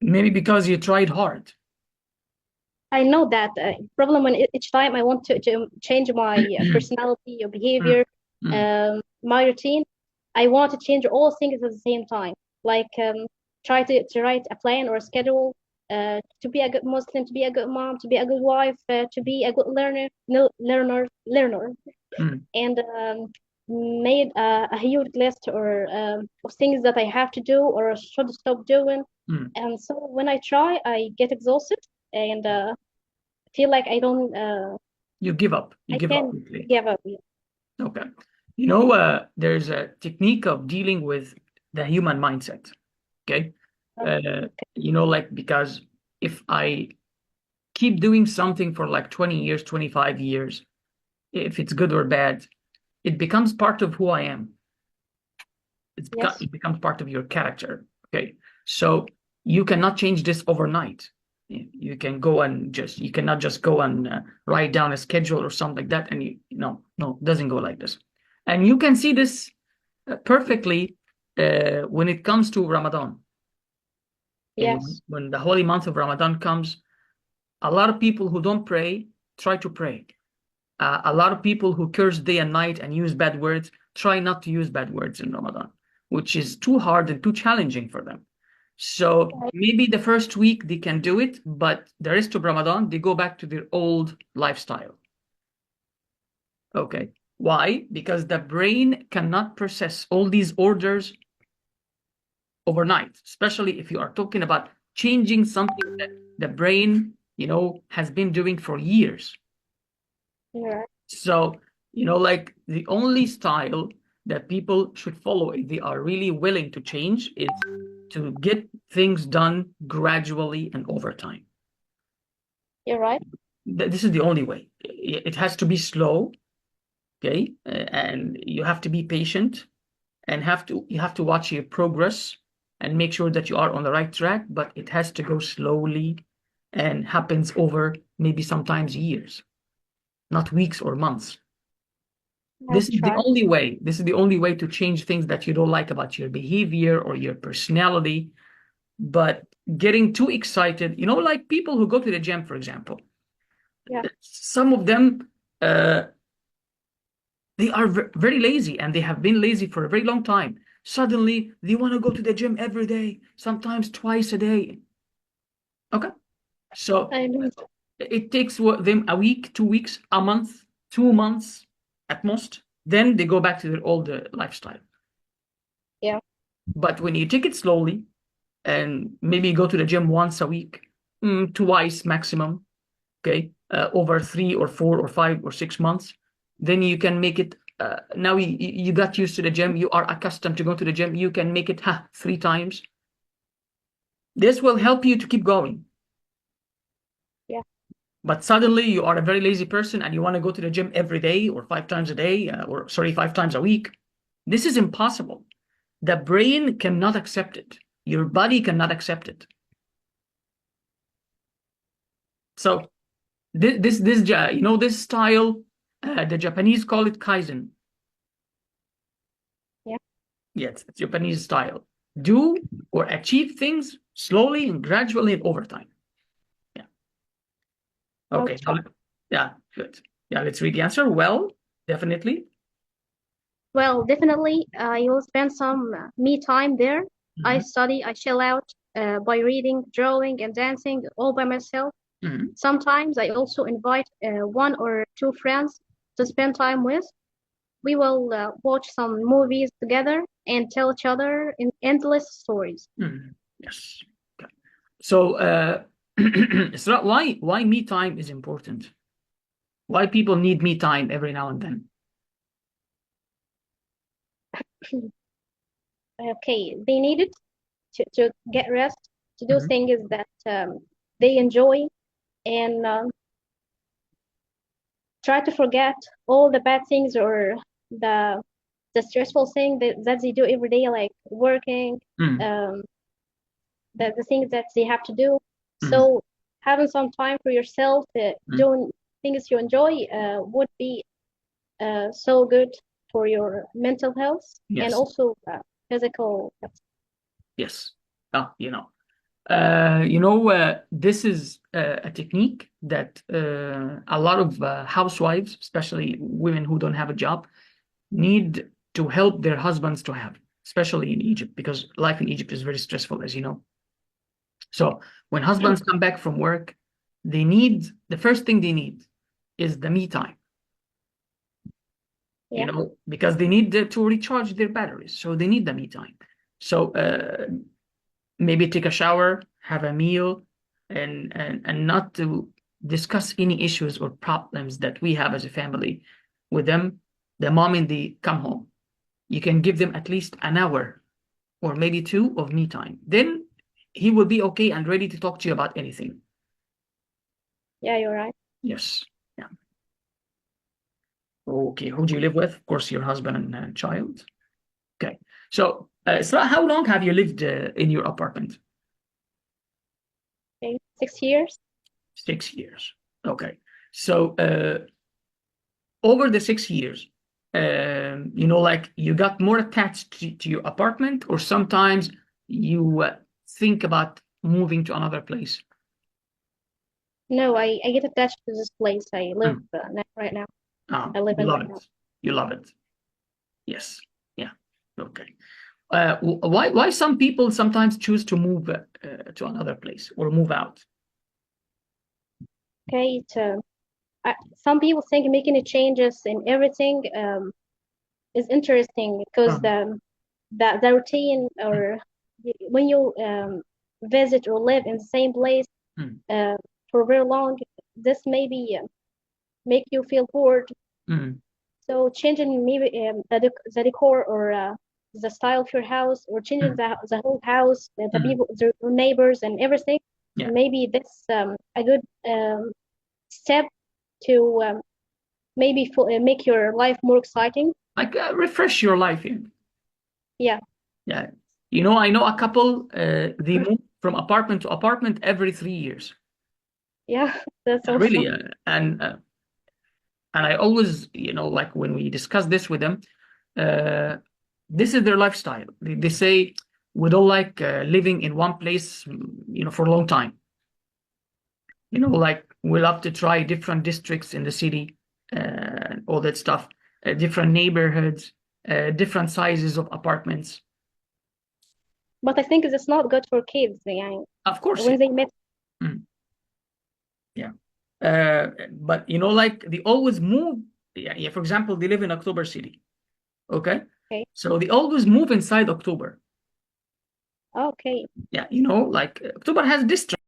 Maybe because you tried hard. I know that problem when each time I want to change my personality or behavior, my routine, I want to change all things at the same time. Like try to write a plan or a schedule, to be a good Muslim, to be a good mom, to be a good wife, to be a good learner, no, learner, and made a huge list or of things that I have to do or should stop doing. And so when I try, I get exhausted and feel like I don't. You give up. You I give up can quickly. give up. Okay. There's a technique of dealing with the human mindset. Okay. Like, because if I keep doing something for like 20 years, 25 years, if it's good or bad, it becomes part of who I am. Yes. It becomes part of your character. Okay. So you cannot change this overnight. You cannot just go and write down a schedule or something like that. And no, it doesn't go like this. And you can see this perfectly when it comes to Ramadan. Yes. When the holy month of Ramadan comes, a lot of people who don't pray try to pray. A lot of people who curse day and night and use bad words try not to use bad words in Ramadan, which is too hard and too challenging for them. So maybe the first week they can do it, but the rest of Ramadan, they go back to their old lifestyle. Okay. Why? Because the brain cannot process all these orders overnight, especially if you are talking about changing something that the brain, has been doing for years. Yeah. So, like the only style that people should follow if they are really willing to change is to get things done gradually and over time. You're right. This is the only way. It has to be slow, okay? And you have to be patient and you have to watch your progress and make sure that you are on the right track, but it has to go slowly and happens over maybe sometimes years, not weeks or months. This is the only way. This is the only way to change things that you don't like about your behavior or your personality. But getting too excited, like people who go to the gym, for example, some of them, they are very lazy and they have been lazy for a very long time. Suddenly, they want to go to the gym every day, sometimes twice a day. Okay. So it takes them a week, 2 weeks, a month, 2 months at most. Then they go back to their old lifestyle. Yeah. But when you take it slowly and maybe go to the gym once a week, twice maximum, okay, over 3 or 4 or 5 or 6 months, then you can make it. Now you got used to the gym, you are accustomed to go to the gym, you can make it 3 times. This will help you to keep going. Yeah. But suddenly you are a very lazy person and you want to go to the gym every day or 5 times a day, 5 times a week. This is impossible. The brain cannot accept it. Your body cannot accept it. So this this style, the Japanese call it kaizen. Yeah. Yes, it's Japanese style. Do or achieve things slowly and gradually and over time. Yeah. Okay. Yeah, good. Yeah, let's read the answer. Well, definitely. Well, definitely, I will spend some me time there. I study, I chill out by reading, drawing, and dancing all by myself. Sometimes I also invite 1 or 2 friends to spend time with. We will watch some movies together and tell each other in endless stories. Yes. Okay. So, Isra, why me time is important? Why people need me time every now and then? Okay, they need it to get rest, to do things that they enjoy, and try to forget all the bad things or the stressful thing that they do every day, like working, the things that they have to do. So having some time for yourself, doing things you enjoy, would be so good for your mental health and also physical health. Yes. This is a technique that a lot of housewives, especially women who don't have a job, need to help their husbands to have, especially in Egypt, because life in Egypt is very stressful, as you know. So when husbands come back from work, the first thing they need is the me time. Yeah. Because they need to recharge their batteries. So they need the me time. So maybe take a shower, have a meal, and not to discuss any issues or problems that we have as a family with them. The moment they come home, you can give them at least an hour or maybe 2 of me time. Then he will be okay and ready to talk to you about anything. Yeah, you're right. Yes. Yeah. Okay. Who do you live with? Of course, your husband and child. Okay. So, how long have you lived in your apartment? Okay, 6 years. 6 years. Okay. So, over the 6 years, like you got more attached to your apartment, or sometimes you think about moving to another place? No, I get attached to this place I live right now. I live You in love right it. now. You love it. Yes. Yeah. Okay. Why some people sometimes choose to move to another place or move out? Okay, some people think making changes in everything is interesting because the routine or when you visit or live in the same place for very long, this maybe make you feel bored. So changing maybe the decor or the style of your house, or changing the whole house, the people, the neighbors, and everything. Yeah. Maybe this a good step to maybe make your life more exciting. Like refresh your life. Yeah. Yeah. I know a couple, they move from apartment to apartment every 3 years. Yeah, that's awesome. Really. And I always, like when we discuss this with them, this is their lifestyle. They say, we don't like living in one place, for a long time. Like we love to try different districts in the city, all that stuff, different neighborhoods, different sizes of apartments. But I think it's not good for kids. Of course. When they met. Yeah. But like they always move. Yeah. For example, they live in October City. Okay. So they always move inside October. Okay. Yeah. Like October has districts.